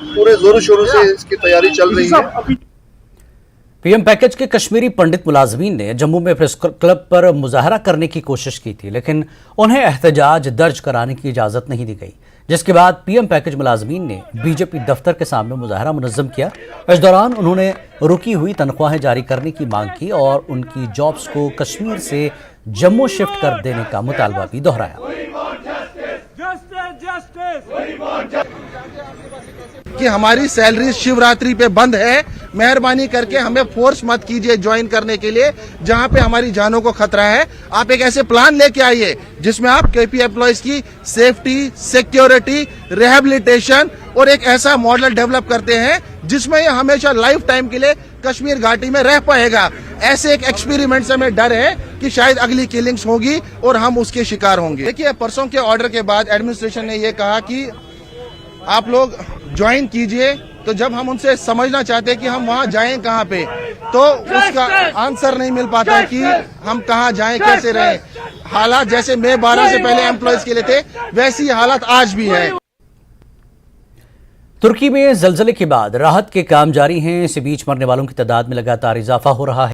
पूरे जोरों शोरों से इसकी तैयारी चल रही है। पीएम पैकेज के कश्मीरी पंडित मुलाजमीन ने जम्मू में प्रेस क्लब पर मुजाहरा करने की कोशिश की थी, लेकिन उन्हें एहतजाज दर्ज कराने की इजाजत नहीं दी गई, जिसके बाद पीएम पैकेज मुलाजमीन ने बीजेपी दफ्तर के सामने मुजाहरा मुनज़्ज़म किया। इस दौरान उन्होंने रुकी हुई तनख्वाहें जारी करने की मांग की और उनकी जॉब्स को कश्मीर से जम्मू शिफ्ट कर देने का मुतालबा भी दोहराया कि हमारी सैलरी शिवरात्रि पे बंद है, मेहरबानी करके हमें फोर्स मत कीजिए ज्वाइन करने के लिए जहां पे हमारी जानों को खतरा है। आप एक ऐसे प्लान लेके आइए जिसमें आप केपी एम्प्लॉइज की सेफ्टी, सिक्योरिटी, रिहेबिलिटेशन और एक ऐसा मॉडल डेवलप करते हैं जिसमें ये हमेशा लाइफ टाइम के लिए कश्मीर घाटी में रह पाएगा। ऐसे एक एक्सपेरिमेंट से हमें डर है कि शायद अगली किलिंग्स होगी और हम उसके शिकार होंगे। देखिए, परसों के ऑर्डर के बाद एडमिनिस्ट्रेशन ने ये कहा कि आप लोग ज्वाइन कीजिए, तो जब हम उनसे समझना चाहते हैं कि हम वहां जाएं कहां पे, तो उसका आंसर नहीं मिल पाता है कि हम कहां जाएं, कैसे रहें। हालात जैसे मई 12 से पहले एम्प्लॉयज के लिए थे, वैसी हालात आज भी है। तुर्की में जलजले के बाद राहत के काम जारी हैं। इसी बीच मरने वालों की तादाद में लगातार इजाफा हो रहा है।